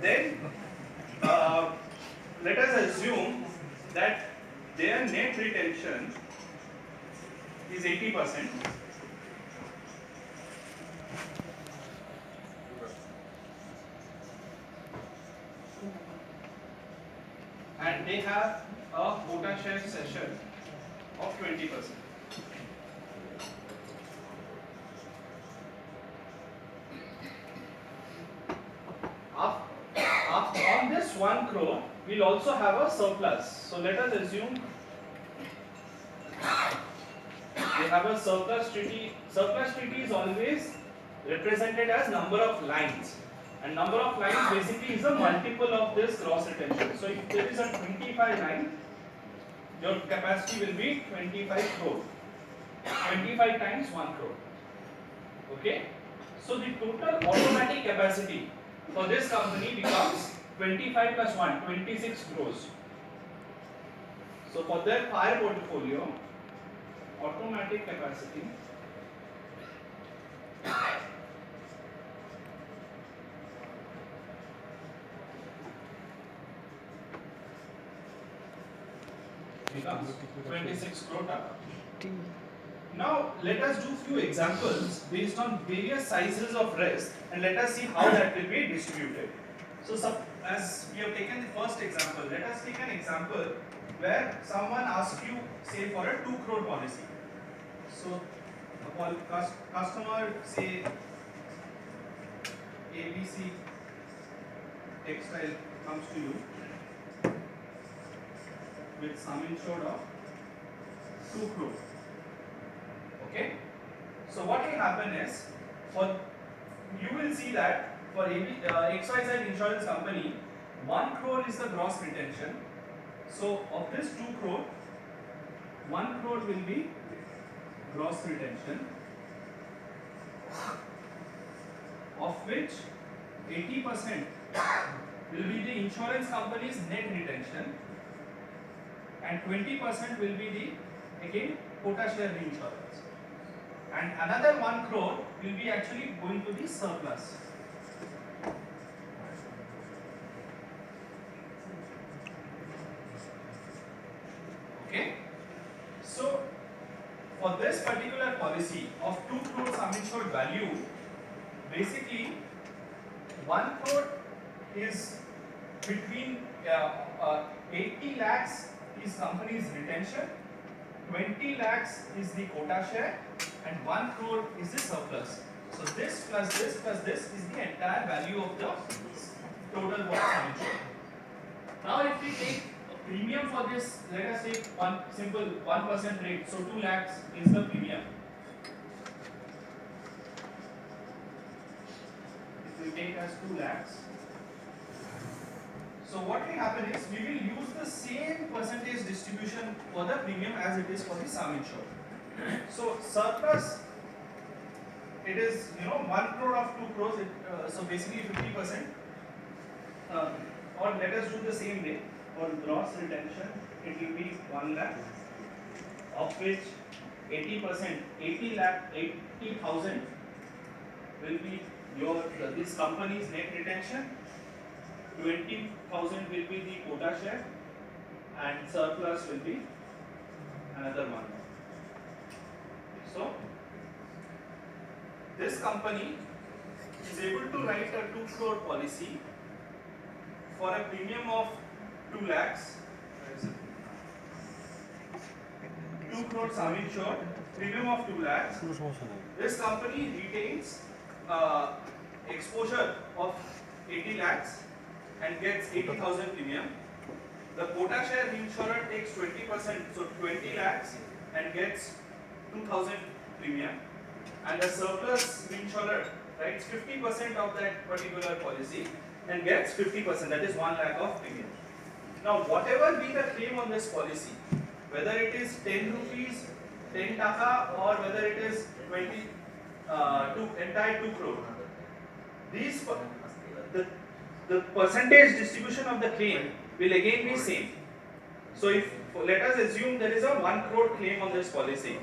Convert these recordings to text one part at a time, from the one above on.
Then let us assume that their net retention is 80%. And they have a quota share cession of 20%. On this 1 crore, we'll also have a surplus. So let us assume they have a surplus treaty. Surplus treaty is always represented as number of lines. And number of lines basically is a multiple of this gross retention. So if there is a 25 line, your capacity will be 25 crore. 25 times 1 crore. Okay? So the total automatic capacity for this company becomes 25 plus 1, 26 crores. So for their fire portfolio, automatic capacity becomes 26 crore Taka. Now let us do few examples based on various sizes of risk and let us see how that will be distributed. So as we have taken the first example, let us take an example where someone asks you say for a 2 crore policy. So a customer say ABC Textile comes to you with sum insured of 2 crore. Okay, so what will happen is, you will see that for XYZ insurance company, 1 crore is the gross retention. So of this 2 crore, 1 crore will be gross retention, of which 80% will be the insurance company's net retention and 20% will be the again quota share reinsurance. And another 1 crore will be actually going to the surplus. Okay. So for this particular policy of 2 crore sum insured value, basically 1 crore is between 80 lakhs is company's retention, 20 lakhs is the quota share, and 1 crore is the surplus. So this plus this is the entire value of the total what sum insured. Now if we take a premium for this, let us take one simple 1% rate. So 2 lakhs is the premium. If we take as 2 lakhs. So what will happen is we will use the same percentage distribution for the premium as it is for the sum insured. So surplus, it is 1 crore of 2 crores. So basically 50%. Or let us do the same way. For gross retention, it will be 1 lakh, of which 80%, 80,000 will be this company's net retention. 20,000 will be the quota share, and surplus will be another 1. So this company is able to write a 2 crore policy for a premium of 2 lakhs. 2 crore sum insured, premium of 2 lakhs. This company retains exposure of 80 lakhs and gets 80,000 premium. The quota share reinsurer takes 20%, so 20 lakhs and gets 2,000 premium. And the surplus reinsurer writes 50% of that particular policy and gets 50%, that is 1 lakh of premium. Now whatever be the claim on this policy, whether it is 10 rupees, 10 taka, or whether it is 20, entire 2 crore, these the percentage distribution of the claim will again be same. So if let us assume there is a 1 crore claim on this policy,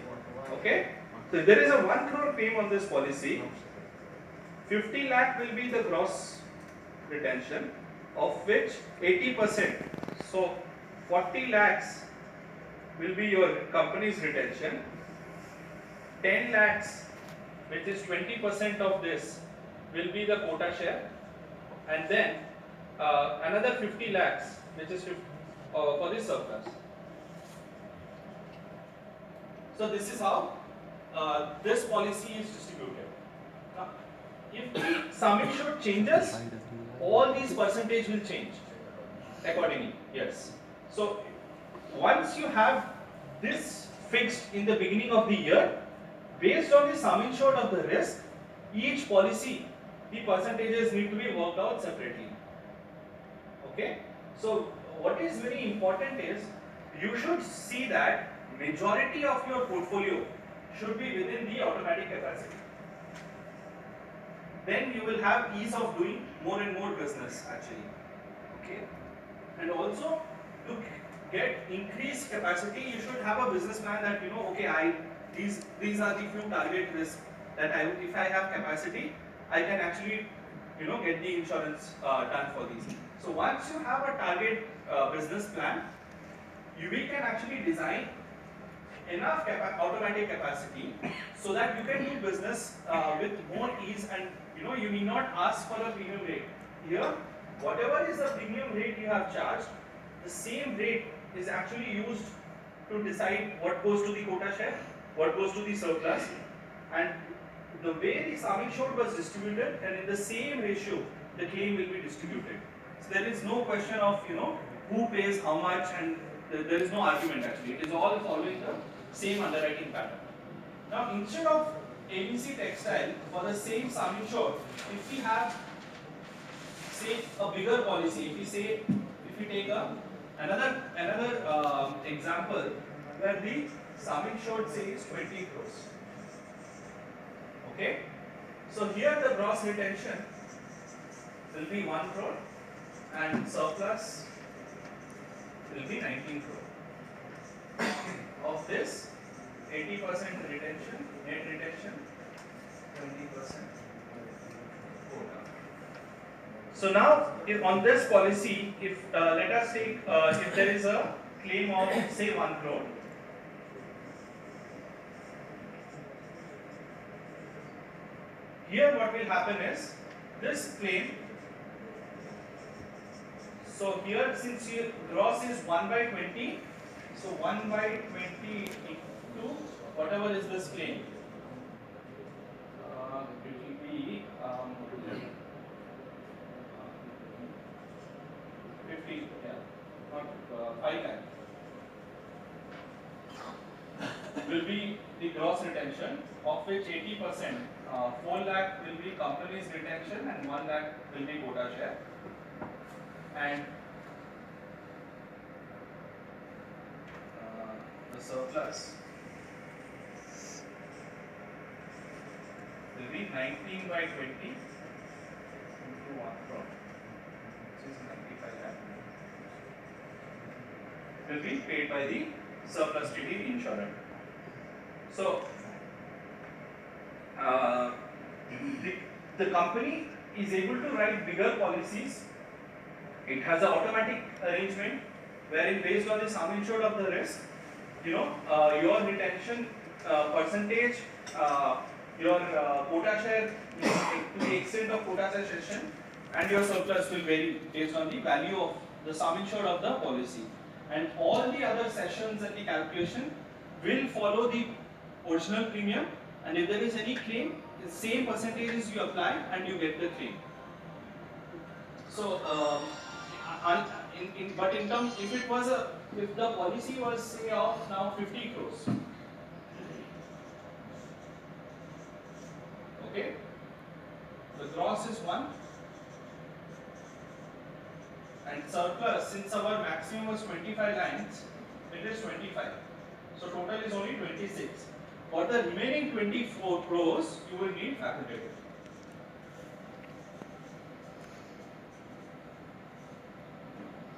okay? So if there is a 1 crore claim on this policy, 50 lakh will be the gross retention of which 80%, so 40 lakhs will be your company's retention, 10 lakhs, which is 20% of this, will be the quota share, and then another 50 lakhs, which is for the surplus. So this is how this policy is distributed. Now, if the sum insured changes, all these percentage will change accordingly. Yes. So once you have this fixed in the beginning of the year, based on the sum insured of the risk, each policy, the percentages need to be worked out separately. Okay. So what is very important is you should see that majority of your portfolio should be within the automatic capacity. Then you will have ease of doing more and more business actually. Okay. And also to get increased capacity, you should have a business plan that okay, these are the few target risks that if I have capacity, I can actually get the insurance done for these. So once you have a target business plan, we can actually design enough automatic capacity so that you can do business with more ease, and you need not ask for a premium rate. Here, whatever is the premium rate you have charged, the same rate is actually used to decide what goes to the quota share, what goes to the surplus, and the way the sum insured was distributed, and in the same ratio the claim will be distributed. So there is no question of who pays how much, and there is no argument actually. It is all following the same underwriting pattern. Now instead of ABC Textile, for the same sum insured, if we have say a bigger policy, if we take another example where the sum insured say is 20 crores. Okay, so here the gross retention will be 1 crore and surplus will be 19 crore. Of this, 80% retention, net retention, 20% quota. So now, if on this policy, if let us take if there is a claim of say 1 crore. Here what will happen is, this claim, so here since your gross is 1 by 20, so 1 by 20 into whatever is this claim, it will be 50, not 5 lakh, will be the gross retention, of which 80%, 4 lakh will be company's retention and 1 lakh will be quota share, and the surplus will be 19 by 20 into 1 crore, which is 95 lakh, will be paid by the surplus to the insurer. So the company is able to write bigger policies. It has an automatic arrangement wherein based on the sum insured of the risk, your retention percentage, your quota share to the extent of quota share session, and your surplus will vary based on the value of the sum insured of the policy. And all the other sessions and the calculation will follow the original premium, and if there is any claim, the same percentages you apply and you get the claim. So, but in terms, if the policy was say of now 50 crores, okay, the gross is 1, and surplus, since our maximum was 25 lines, it is 25. So total is only 26. For the remaining 24 crores, you will need facultative.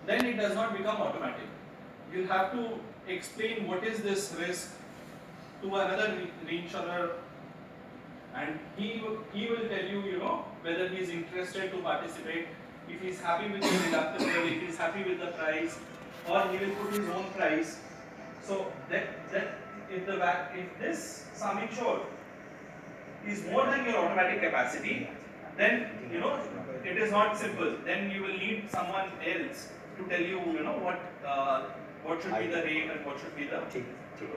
Then it does not become automatic. You have to explain what is this risk to another reinsurer, and he will tell you, whether he is interested to participate if he's happy with the deductible, if he's happy with the price, or he will put his own price. So that if this sum insured is more than your automatic capacity, then it is not simple. Then you will need someone else to tell you what should be the rate and what should be the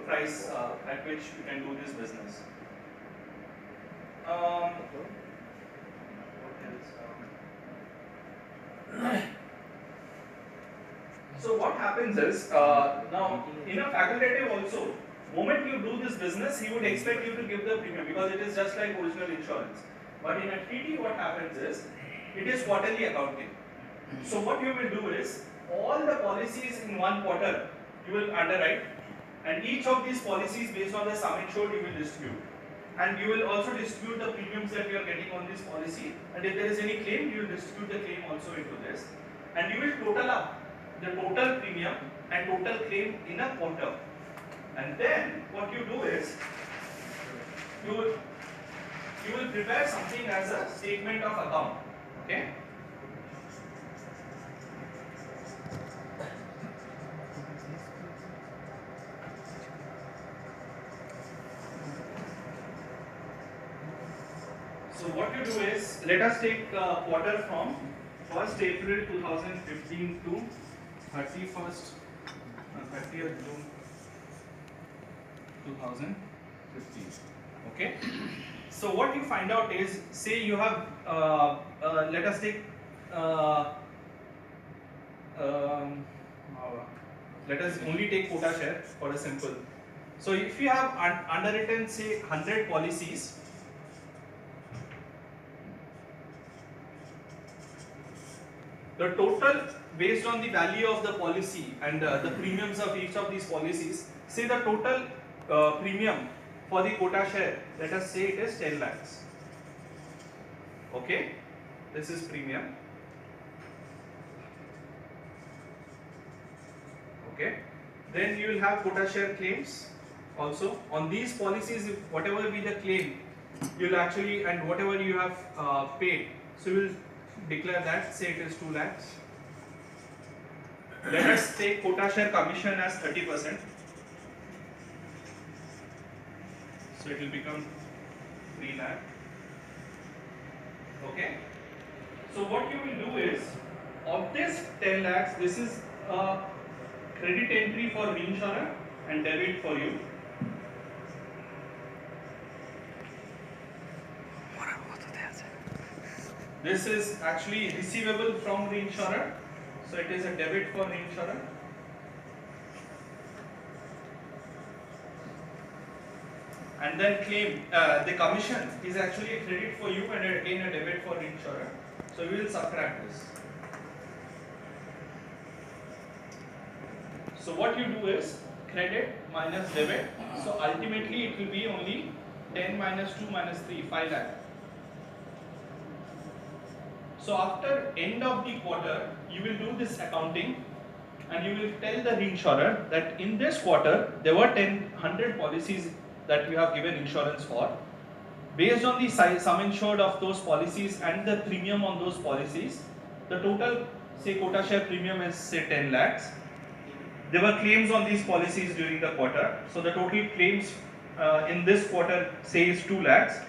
price at which you can do this business. What else? So what happens is, now in a facultative also, moment you do this business, he would expect you to give the premium because it is just like original insurance. But in a TT, what happens is, it is quarterly accounting. So what you will do is, all the policies in one quarter, you will underwrite, and each of these policies based on the sum insured you will distribute. And you will also distribute the premiums that you are getting on this policy, and if there is any claim, you will distribute the claim also into this. And you will total up the total premium and total claim in a quarter. And then what you do is, you will prepare something as a statement of account. Okay? So what you do is, let us take quarter from 1st April 2015 to 30th June 2015. Okay. So what you find out is, say you have, let us take, let us only take quota share for a simple. So if you have underwritten say 100 policies, the total based on the value of the policy and the premiums of each of these policies, say the total premium for the quota share, let us say it is 10 lakhs. Okay, this is premium. Okay, then you will have quota share claims also. On these policies, if whatever be the claim, you will actually, and whatever you have paid, so you will declare that, say it is 2 lakhs. Let us take quota share commission as 30%. So it will become 3 lakh. Okay. So what you will do is, of this 10 lakhs, this is a credit entry for reinsurer and debit for you. This is actually receivable from reinsurer, so it is a debit for reinsurer. And then claim, the commission is actually a credit for you and again a debit for reinsurer. So we will subtract this. So what you do is credit minus debit. So ultimately it will be only 10 minus 2 minus 3, 5 lakh. So after end of the quarter, you will do this accounting and you will tell the reinsurer that in this quarter, there were 100 policies that you have given insurance for. Based on the sum insured of those policies and the premium on those policies, the total, say quota share premium is say 10 lakhs. There were claims on these policies during the quarter. So the total claims in this quarter say is 2 lakhs.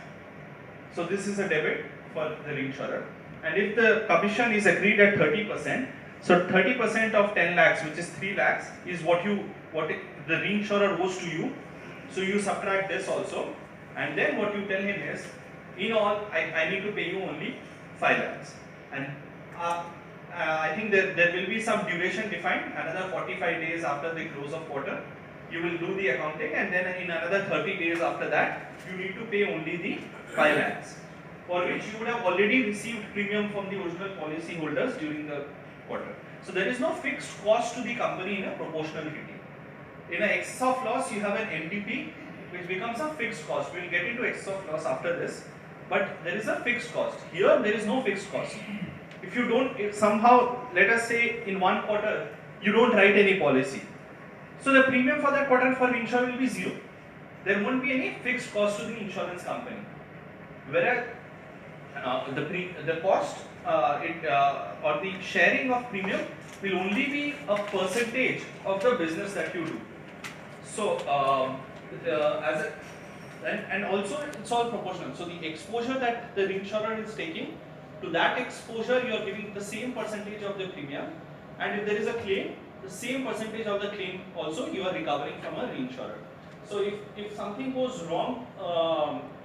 So this is a debit for the reinsurer. And if the commission is agreed at 30%, so 30% of 10 lakhs, which is 3 lakhs, is what the reinsurer owes to you. So you subtract this also, and then what you tell him is, in all, I need to pay you only 5 lakhs. And I think there will be some duration defined, another 45 days after the close of quarter, you will do the accounting, and then in another 30 days after that, you need to pay only the 5 lakhs. For which you would have already received premium from the original policy holders during the quarter. So there is no fixed cost to the company in a proportional treaty. In an excess of loss, you have an MDP, which becomes a fixed cost. We will get into excess of loss after this, but there is a fixed cost. Here, there is no fixed cost. If you don't, if somehow, let us say in one quarter, you don't write any policy. So the premium for that quarter for reinsurer will be 0. There won't be any fixed cost to the insurance company. Whereas the cost or the sharing of premium will only be a percentage of the business that you do. So as a, and also it's all proportional. So the exposure that the reinsurer is taking, to that exposure you are giving the same percentage of the premium, and if there is a claim, the same percentage of the claim also you are recovering from a reinsurer. So if something goes wrong,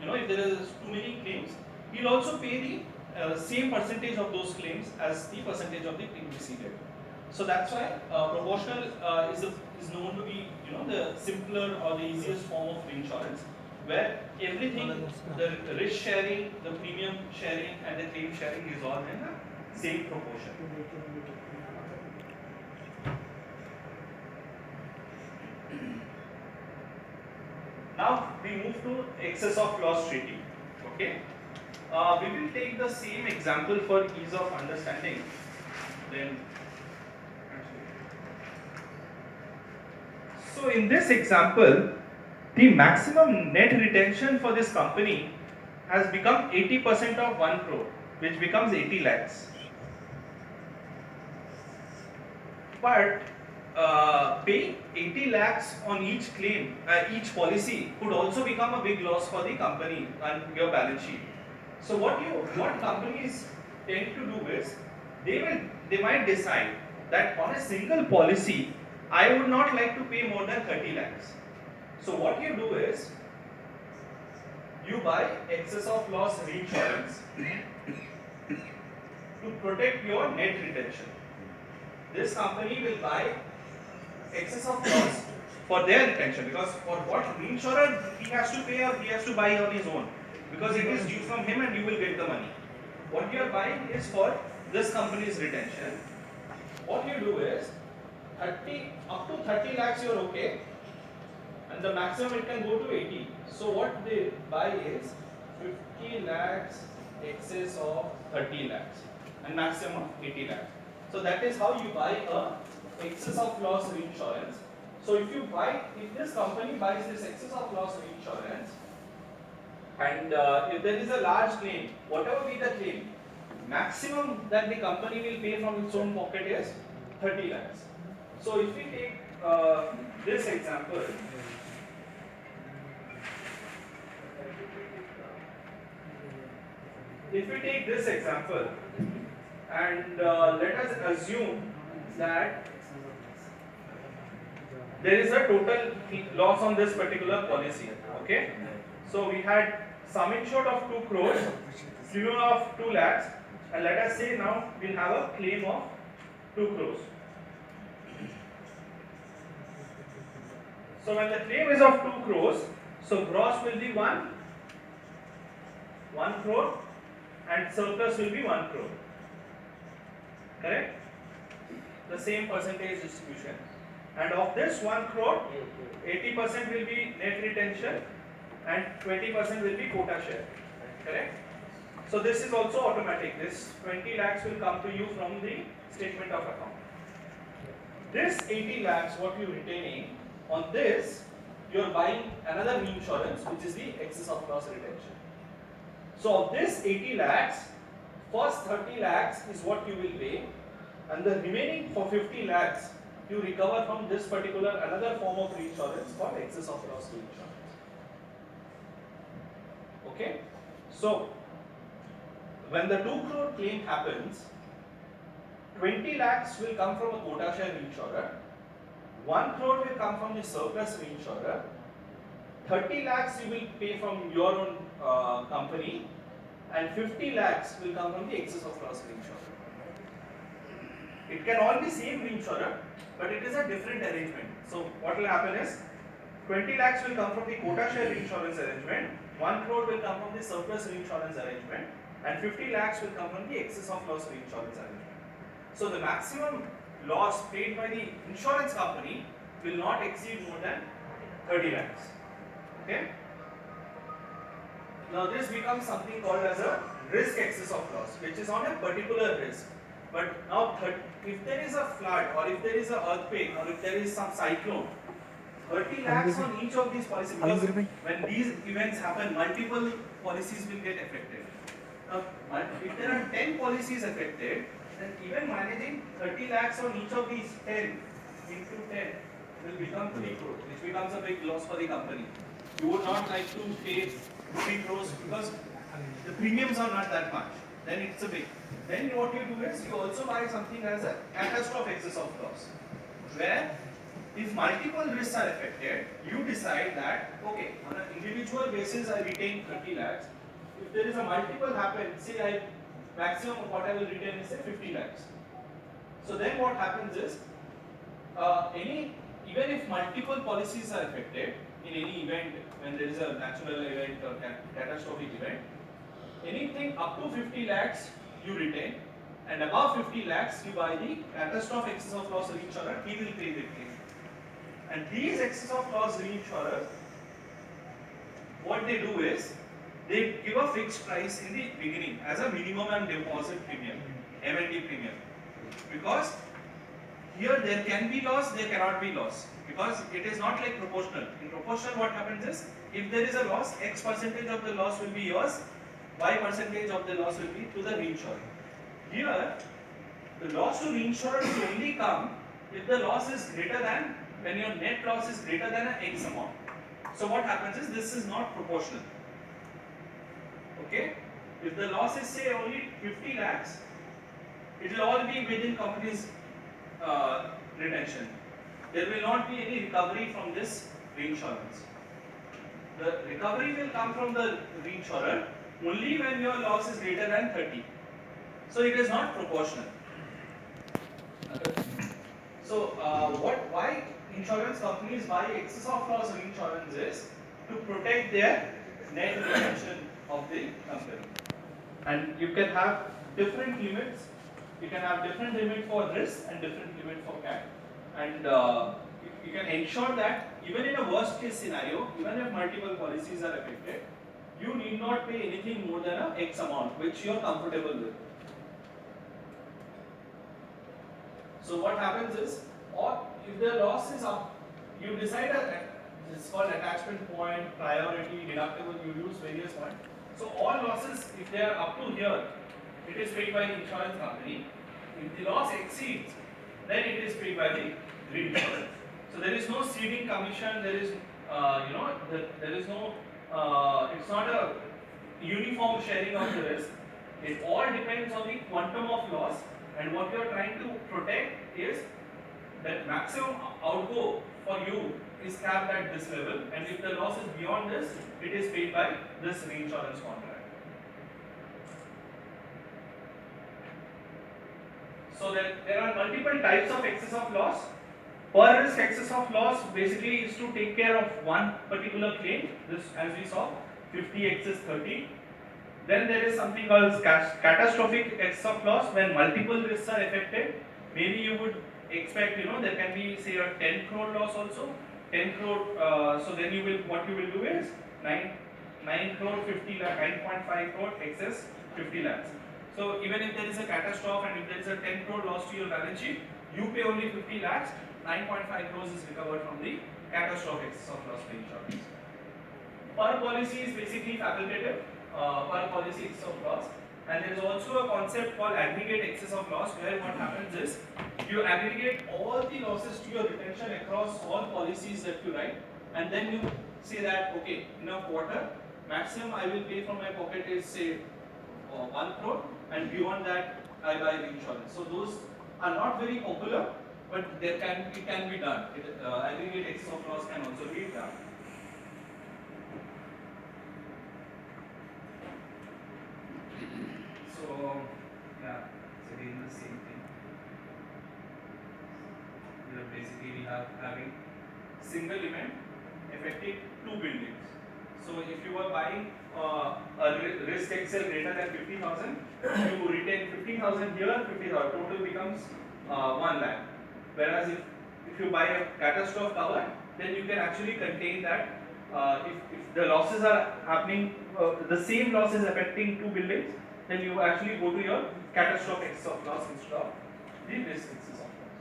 if there is too many claims, he'll also pay the same percentage of those claims as the percentage of the claim received. So that's why proportional is known to be the simpler or the easiest form of reinsurance, where everything, the risk sharing, the premium sharing, and the claim sharing is all in the same proportion. Now we move to excess of loss treaty. Okay, we will take the same example for ease of understanding. Then, so in this example, the maximum net retention for this company has become 80% of 1 crore, which becomes 80 lakhs. But paying 80 lakhs on each claim, each policy could also become a big loss for the company and your balance sheet. So what companies tend to do is they might decide that on a single policy I would not like to pay more than 30 lakhs. So what you do is you buy excess of loss reinsurance to protect your net retention. This company will buy excess of loss for their retention, because for what reinsurer he has to pay or he has to buy on his own, because it is due from him and you will get the money. What you are buying is for this company's retention. What you do is up to 30 lakhs you are okay, and the maximum it can go to 80. So what they buy is 50 lakhs excess of 30 lakhs and maximum 80 lakhs. So that is how you buy a excess of loss reinsurance. So if this company buys this excess of loss reinsurance, and if there is a large claim, whatever be the claim, maximum that the company will pay from its own pocket is 30 lakhs. So if we take this example, and let us assume that there is a total loss on this particular policy. Okay, so we had sum insured of 2 crores, premium of 2 lakhs, and let us say now we'll have a claim of 2 crores. So when the claim is of 2 crores, so gross will be 1 crore and surplus will be 1 crore. Correct? The same percentage distribution. And of this 1 crore, 80% will be net retention and 20% will be quota share. Correct? So this is also automatic. This 20 lakhs will come to you from the statement of account. This 80 lakhs, what you are retaining, on this you are buying another reinsurance, which is the excess of loss retention. So of this 80 lakhs, first 30 lakhs is what you will pay, and the remaining for 50 lakhs you recover from this particular another form of reinsurance called excess of loss reinsurance. Okay, so when the 2 crore claim happens, 20 lakhs will come from a quota share reinsurer, 1 crore will come from the surplus reinsurer, 30 lakhs you will pay from your own company, and 50 lakhs will come from the excess of loss reinsurer. It can all be same reinsurer, but it is a different arrangement. So what will happen is 20 lakhs will come from the quota share reinsurance arrangement, 1 crore will come from the surplus reinsurance arrangement, and 50 lakhs will come from the excess of loss reinsurance arrangement. So the maximum loss paid by the insurance company will not exceed more than 30 lakhs. Okay? Now this becomes something called as a risk excess of loss, which is on a particular risk. But now if there is a flood, or if there is an earthquake, or if there is some cyclone, 30 lakhs on each of these policies, because when these events happen, multiple policies will get affected. If there are 10 policies affected, then even managing 30 lakhs on each of these 10 into 10 will become 3 crores, which becomes a big loss for the company. You would not like to pay 3 crores because the premiums are not that much. Then it's a big. Then what you do is you also buy something as a catastrophe excess of loss, where if multiple risks are affected, you decide that, okay, on an individual basis I retain 30 lakhs. If there is a multiple happen, say maximum of what I will retain is say 50 lakhs. So then what happens is, even if multiple policies are affected in any event, when there is a natural event or catastrophic event, anything up to 50 lakhs you retain, and above 50 lakhs you buy the catastrophe excess of loss reinsurer, he will pay the claim. And these excess of loss reinsurers, what they do is, they give a fixed price in the beginning as a minimum and deposit premium, MND premium. Because here there can be loss, there cannot be loss. Because it is not like proportional. In proportional what happens is, if there is a loss, X percentage of the loss will be yours, Y percentage of the loss will be to the reinsurer. Here, the loss to reinsurer will only come if the loss is greater than, when your net loss is greater than an X amount. So what happens is, this is not proportional. Okay? If the loss is say only 50 lakhs, it will all be within company's retention. There will not be any recovery from this reinsurance. The recovery will come from the reinsurer only when your loss is greater than 30. So it is not proportional. So why insurance companies buy excess of loss reinsurance is to protect their net retention of the company. And you can have different limits. You can have different limit for risk and different limit for CAT. And you can ensure that even in a worst case scenario, even if multiple policies are affected, you need not pay anything more than a X amount which you are comfortable with. So what happens is, or if the loss is up, you decide it's called attachment point, priority, deductible, you use various points. So all losses, if they are up to here, it is paid by the insurance company. If the loss exceeds, then it is paid by the reinsurance. So there is no ceding commission, there is, there is no, it's not a uniform sharing of the risk. It all depends on the quantum of loss, and what you are trying to protect is that maximum outgo for you is capped at this level, and if the loss is beyond this, it is paid by this reinsurance contract. So there are multiple types of excess of loss. Per risk excess of loss basically is to take care of one particular claim. This, as we saw, 50 excess 30. Then there is something called catastrophic excess of loss, when multiple risks are affected. Maybe you would expect, there can be say a 10 crore loss also. 10 crore, so then what you will do is 9 crore 50 lakh, 9.5 crore excess 50 lakhs. So even if there is a catastrophe and if there is a 10 crore loss to your balance sheet, you pay only 50 lakhs, 9.5 crores is recovered from the catastrophe excess of loss insurance. Per policy is basically facultative, per policy excess of loss. And there is also a concept called aggregate excess of loss, where what happens is, you aggregate all the losses to your retention across all policies that you write, and then you say that, okay, in a quarter, maximum I will pay from my pocket is say 1 crore, and beyond that I buy reinsurance. So those are not very popular, but it can be done. Aggregate excess of loss can also be done. So yeah, it's again the same thing. Here basically we have having single event affecting 2 buildings. So if you are buying a risk excel greater than 50,000, you retain 15,000 here, 50,000, total becomes 1 lakh. Whereas if you buy a catastrophe cover, then you can actually contain that. If the losses are happening, the same losses affecting 2 buildings, then you actually go to your catastrophe excess of loss instead of the risk excess of loss.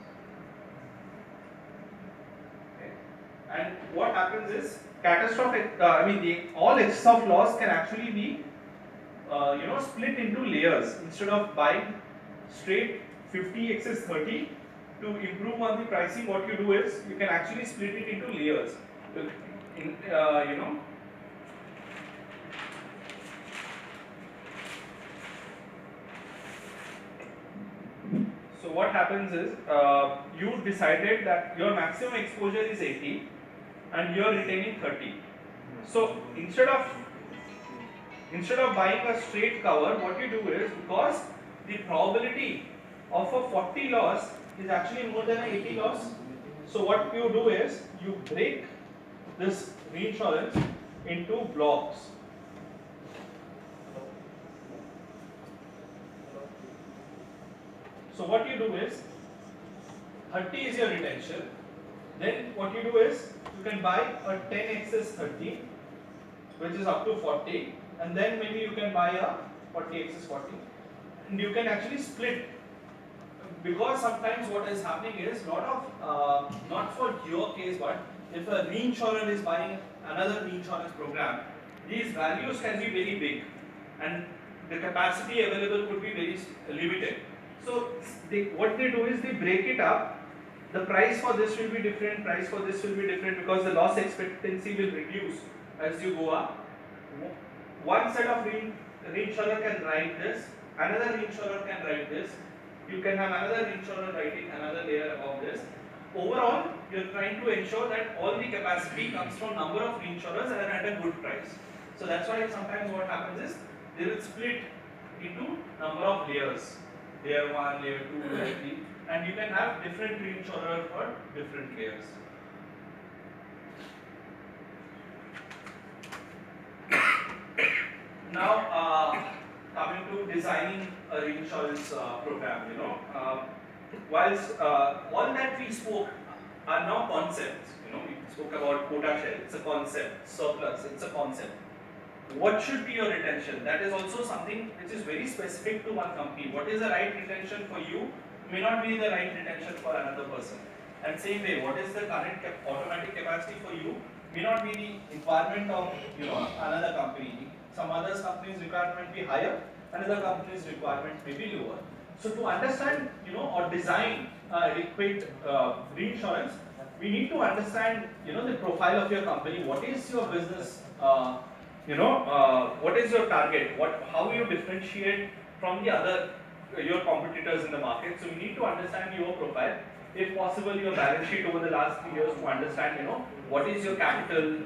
Okay. And what happens is, catastrophic, all excess of loss can actually be split into layers instead of buying straight 50 excess 30. To improve on the pricing, what you do is you can actually split it into layers. So what happens is you decided that your maximum exposure is 80 and you are retaining 30. So instead of buying a straight cover, what you do is, because the probability of a 40 loss is actually more than an 80 loss, so what you do is you break this reinsurance into blocks. So what you do is 30 is your retention. Then what you do is you can buy a 10 excess 30, which is up to 40, and then maybe you can buy a 40 excess 40, and you can actually split. Because sometimes what is happening is lot of not for your case, but if a reinsurer is buying another reinsurance program, these values can be very big and the capacity available could be very limited. So what they do is they break it up. The price for this will be different, price for this will be different, because the loss expectancy will reduce as you go up. One set of reinsurer can write this, another reinsurer can write this, you can have another reinsurer writing another layer above this. Overall, you are trying to ensure that all the capacity comes from number of reinsurers and at a good price. So that's why sometimes what happens is they will split into number of layers, layer 1, layer 2, layer 3, and you can have different reinsurer for different layers. Now, coming to designing a reinsurance program, whilst all that we spoke are now concepts. We spoke about quota share, it's a concept. Surplus, it's a concept. What should be your retention? That is also something which is very specific to one company. What is the right retention for you may not be the right retention for another person. And same way, what is the current automatic capacity for you may not be the requirement of another company. Some other company's requirement may be higher, another company's requirement may be lower. So to understand, or design adequate reinsurance, we need to understand, the profile of your company. What is your business? What is your target? How you differentiate from the other your competitors in the market? So you need to understand your profile. If possible, your balance sheet over the last 3 years to understand, what is your capital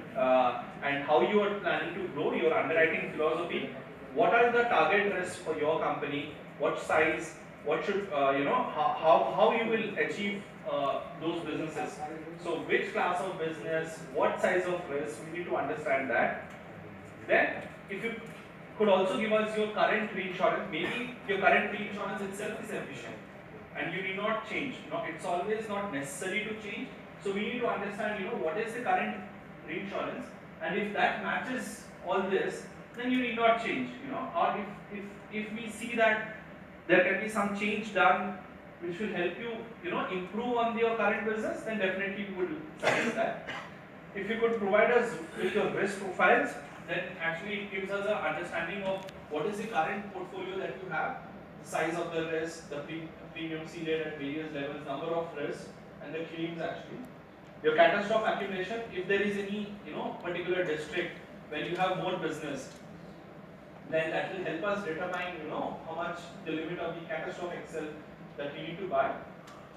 and how you are planning to grow, your underwriting philosophy. What are the target risks for your company? What size? What should how you will achieve those businesses? So which class of business? What size of risk? We need to understand that. Then, if you could also give us your current reinsurance, maybe your current reinsurance itself is efficient and you need not change. It's always not necessary to change. So we need to understand, what is the current reinsurance, and if that matches all this, then you need not change. Or if we see that there can be some change done which will help you, improve on your current business, then definitely we would suggest that. If you could provide us with your risk profiles, then actually it gives us an understanding of what is the current portfolio that you have, the size of the risk, the premium ceded at various levels, number of risks, and the claims actually. Your catastrophe accumulation, if there is any particular district where you have more business, then that will help us determine how much the limit of the catastrophe itself that you need to buy.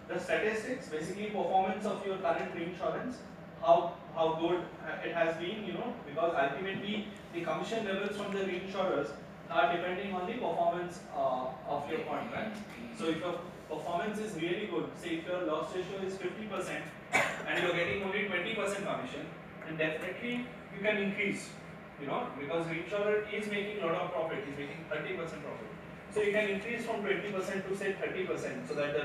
The statistics, basically performance of your current reinsurance, how good it has been, because ultimately the commission levels from the reinsurers are depending on the performance of your contract. So if your performance is really good, say if your loss ratio is 50% and you're getting only 20% commission, then definitely you can increase, because reinsurer is making a lot of profit, he's making 30% profit. So you can increase from 20% to say 30%, so that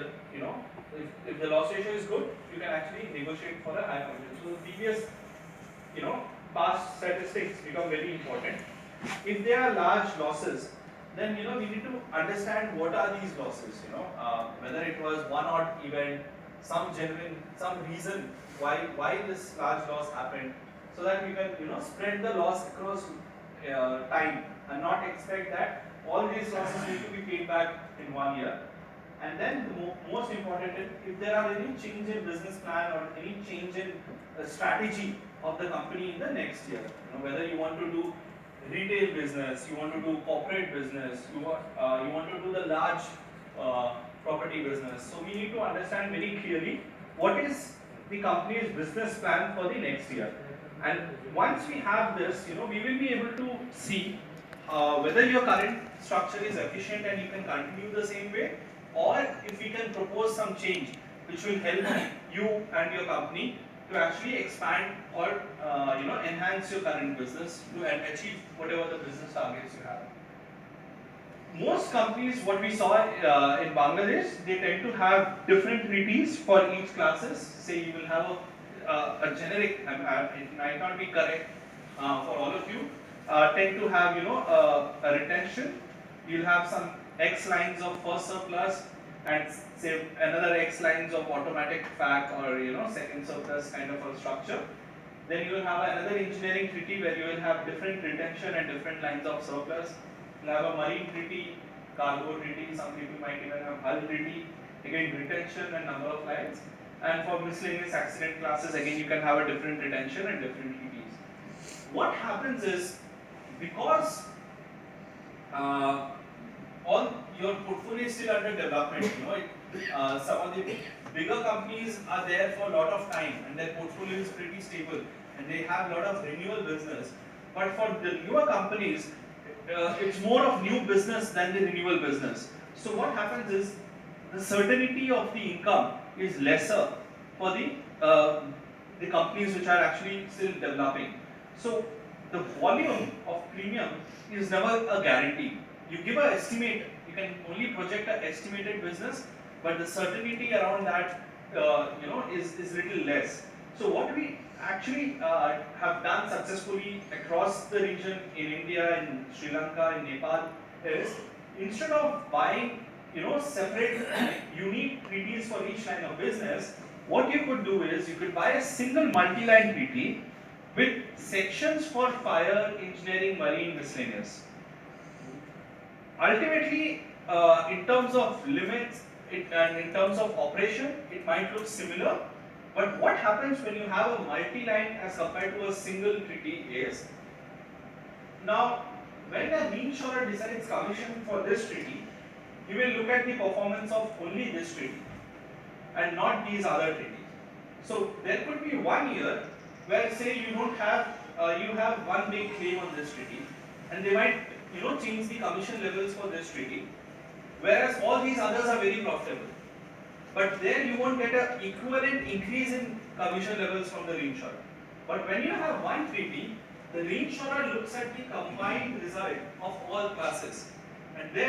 if the loss ratio is good, you can actually negotiate for a higher commission. So the previous, past statistics become very important. If there are large losses, then we need to understand what are these losses. Whether it was one odd event, some reason why this large loss happened, so that we can spread the loss across time and not expect that all these losses need to be paid back in 1 year. And then the most important is if there are any change in business plan or any change in strategy of the company in the next year, whether you want to do retail business, you want to do corporate business, you want to do the large property business. So we need to understand very clearly what is the company's business plan for the next year. And once we have this, we will be able to see whether your current structure is efficient and you can continue the same way, or if we can propose some change which will help you and your company to actually expand or enhance your current business to achieve whatever the business targets you have. Most companies, what we saw in Bangladesh, they tend to have different treaties for each classes. Say you will have a generic, it might not be correct for all of you, tend to have a retention. You'll have some X lines of first surplus and say another X lines of automatic FAC or second surplus kind of a structure. Then you will have another engineering treaty where you will have different retention and different lines of surplus. You'll have a marine treaty, cargo treaty, some people might even have hull treaty, again retention and number of lines. And for miscellaneous accident classes, again you can have a different retention and different treaties. What happens is, because all your portfolio is still under development, some of the bigger companies are there for a lot of time and their portfolio is pretty stable and they have a lot of renewal business. But for the newer companies, it's more of new business than the renewal business. So what happens is, the certainty of the income is lesser for the companies which are actually still developing. So the volume of premium is never a guarantee. You give an estimate, you can only project an estimated business, but the certainty around that is little less. So what we actually have done successfully across the region in India, in Sri Lanka, in Nepal is, instead of buying separate unique treaties for each line of business, what you could do is you could buy a single multi-line treaty with sections for fire, engineering, marine, miscellaneous. Ultimately, in terms of limits and in terms of operation, it might look similar. But what happens when you have a multi-line as compared to a single treaty is, now when a reinsurer decides commission for this treaty, you will look at the performance of only this treaty and not these other treaties. So there could be 1 year where say you don't have, you have one big claim on this treaty and they might change the commission levels for this treaty, whereas all these others are very profitable. But there you won't get an equivalent increase in commission levels from the reinsurer. But when you have one treaty, the reinsurer looks at the combined result of all classes, and there